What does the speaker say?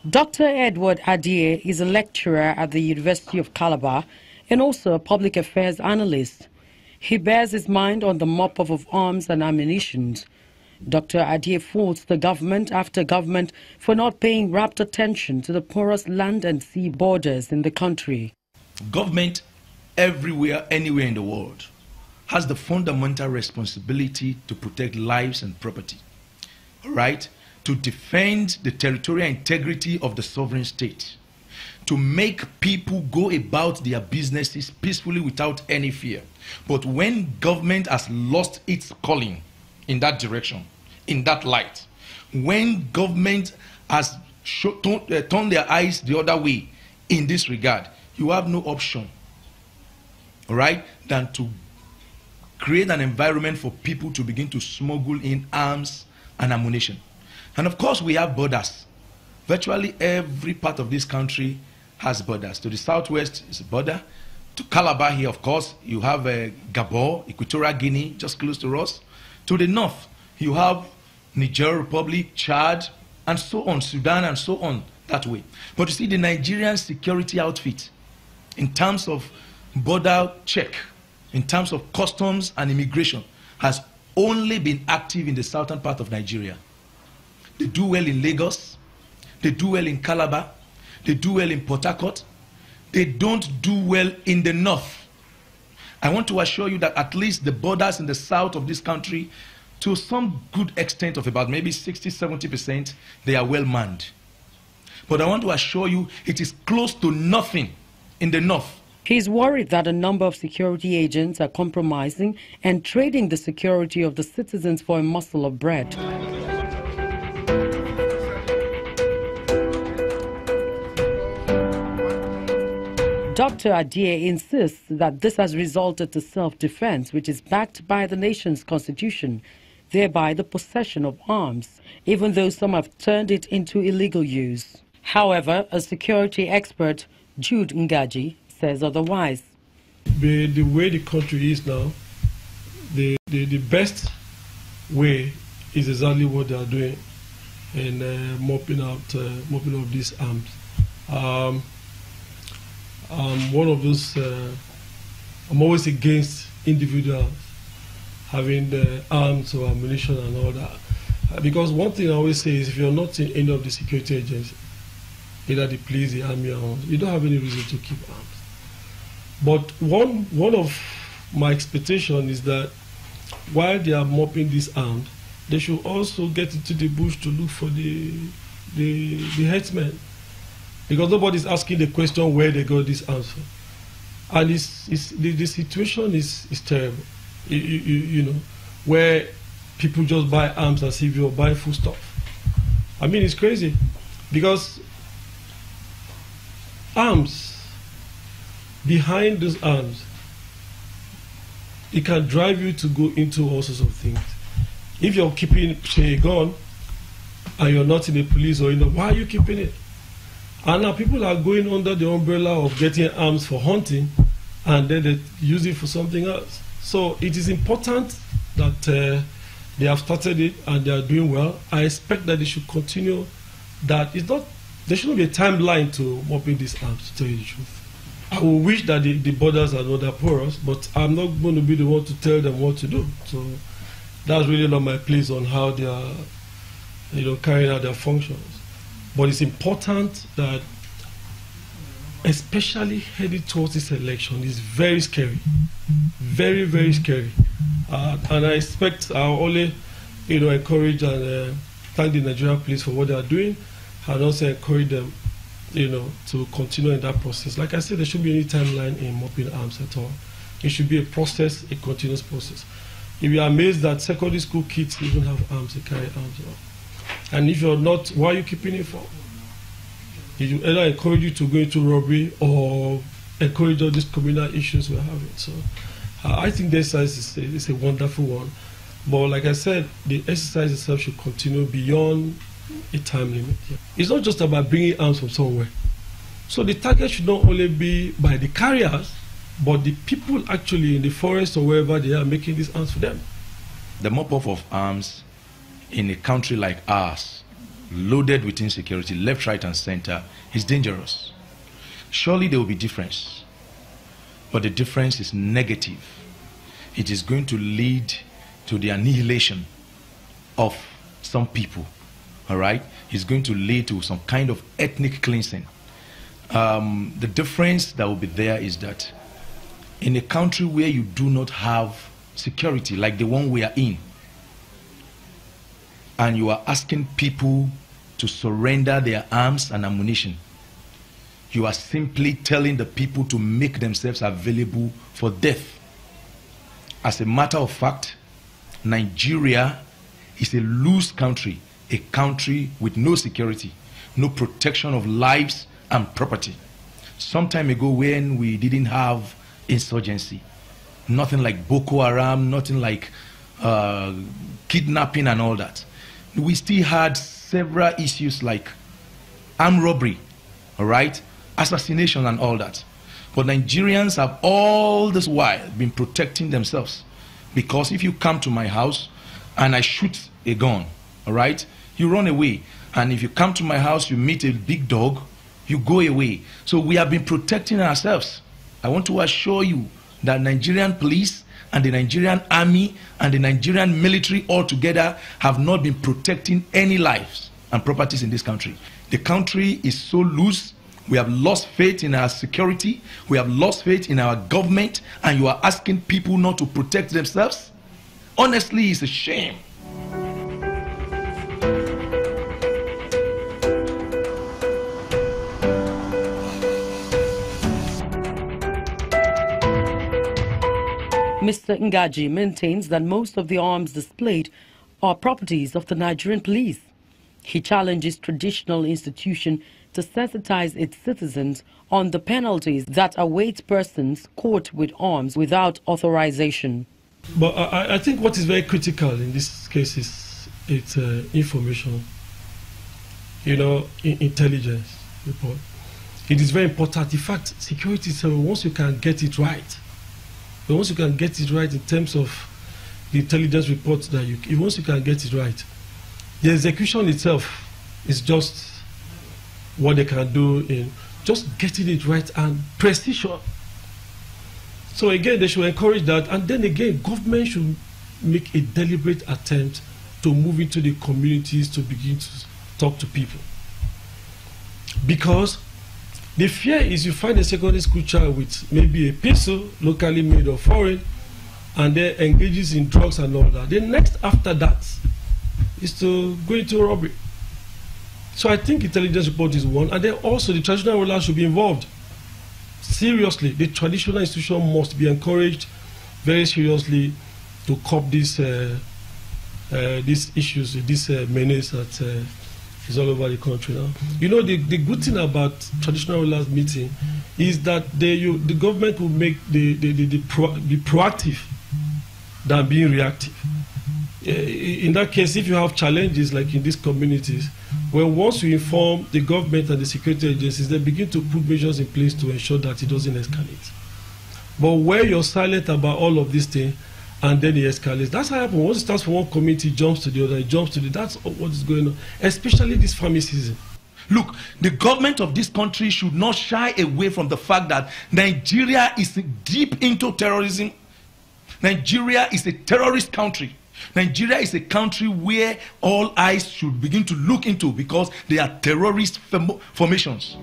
Dr. Edward Adie is a lecturer at the University of Calabar and also a public affairs analyst. He bears his mind on the mop-up of arms and ammunition. Dr. Adie faults the government after government for not paying rapt attention to the porous land and sea borders in the country. Government everywhere, anywhere in the world, has the fundamental responsibility to protect lives and property, all right? To defend the territorial integrity of the sovereign state, to make people go about their businesses peacefully without any fear. But when government has lost its calling in that direction, in that light, when government has turned their eyes the other way in this regard, you have no option, all right, than to create an environment for people to begin to smuggle in arms and ammunition. And of course, we have borders. Virtually every part of this country has borders. To the southwest is a border. To Calabar here, of course, you have Gabon, Equatorial Guinea, just close to us. To the north, you have Niger Republic, Chad, and so on, Sudan, and so on, that way. But you see, the Nigerian security outfit, in terms of border check, in terms of customs and immigration, has only been active in the southern part of Nigeria. They do well in Lagos, they do well in Calabar, they do well in Port Harcourt. They don't do well in the north. I want to assure you that at least the borders in the south of this country, to some good extent of about maybe 60–70%, they are well manned. But I want to assure you it is close to nothing in the north. He's worried that a number of security agents are compromising and trading the security of the citizens for a morsel of bread. Dr. Adie insists that this has resulted to self-defense, which is backed by the nation's constitution, thereby the possession of arms, even though some have turned it into illegal use. However, a security expert, Jude Ngaji, says otherwise. The way the country is now, the best way is exactly what they are doing in mopping up these arms. One of those, I'm always against individuals having the arms or ammunition and all that. Because one thing I always say is if you're not in any of the security agencies, either the police, the army, or you don't have any reason to keep arms. But one of my expectation is that while they are mopping these arms, they should also get into the bush to look for the headsmen. Because nobody's asking the question where they got this answer. And the situation is terrible, you know, where people just buy arms as if you're buying food stuff. I mean, it's crazy because arms, behind those arms, it can drive you to go into all sorts of things. If you're keeping, say, a gun and you're not in the police or why are you keeping it? And now people are going under the umbrella of getting arms for hunting and then they use it for something else. So it is important that they have started it and they are doing well. I expect that they should continue that. There shouldn't be a timeline to mopping these arms, to tell you the truth. I will wish that the borders are not that porous, but I'm not going to be the one to tell them what to do. So that's really not my place on how they are carrying out their functions. But it's important that, especially heading towards this election, is very scary, very, very scary. And I expect I'll only, encourage and thank the Nigerian police for what they are doing, and also encourage them, to continue in that process. Like I said, there shouldn't be any timeline in mopping arms at all. It should be a process, a continuous process. You'll be amazed that secondary school kids even have arms, they carry arms around. And if you're not, why are you keeping it for? It will either encourage you to go into robbery or encourage all these communal issues we're having. So I think the exercise is a wonderful one. But like I said, the exercise itself should continue beyond a time limit. Yeah. It's not just about bringing arms from somewhere. So the target should not only be by the carriers, but the people actually in the forest or wherever they are making these arms for them. The mop-up of arms in a country like ours loaded with insecurity, left, right, and center, is dangerous. Surely there will be difference, but the difference is negative. It is going to lead to the annihilation of some people, all right? It's going to lead to some kind of ethnic cleansing. The difference that will be there is that in a country where you do not have security, like the one we are in, and you are asking people to surrender their arms and ammunition, you are simply telling the people to make themselves available for death. As a matter of fact, Nigeria is a loose country, a country with no security, no protection of lives and property. Some time ago, when we didn't have insurgency, nothing like Boko Haram, nothing like kidnapping and all that, we still had several issues like armed robbery, all right, assassination and all that. But Nigerians have all this while been protecting themselves, because if you come to my house and I shoot a gun, all right, you run away. And if you come to my house, you meet a big dog, you go away. So we have been protecting ourselves. I want to assure you that Nigerian police and the Nigerian army and the Nigerian military altogether have not been protecting any lives and properties in this country. The country is so loose. We have lost faith in our security. We have lost faith in our government, and you are asking people not to protect themselves? Honestly, it's a shame. Mr. Ngaji maintains that most of the arms displayed are properties of the Nigerian police. He challenges traditional institutions to sensitize its citizens on the penalties that await persons caught with arms without authorization. But I think what is very critical in this case is it's information, intelligence report. It is very important. In fact, security, so once you can get it right, in terms of the intelligence reports once you can get it right, the execution itself is just what they can do in just getting it right and precision. So again, they should encourage that, and then again, government should make a deliberate attempt to move into the communities to begin to talk to people. Because the fear is you find a secondary school child with maybe a pistol, locally made or foreign, and then engages in drugs and all that. The next after that is to go into robbery. So I think intelligence report is one, and then also the traditional rulers should be involved. Seriously, the traditional institution must be encouraged very seriously to curb these issues, this menace that is all over the country now. The good thing about traditional rulers meeting is that the government will make be proactive than being reactive. In that case, if you have challenges like in these communities, well, once you inform the government and the security agencies, they begin to put measures in place to ensure that it doesn't escalate. But where you're silent about all of these things and then it escalates, that's how it happens. Once it starts from one community, it jumps to the other, that's what is going on, especially this farming season. Look, the government of this country should not shy away from the fact that Nigeria is deep into terrorism. Nigeria is a terrorist country. Nigeria is a country where all eyes should begin to look into, because they are terrorist formations.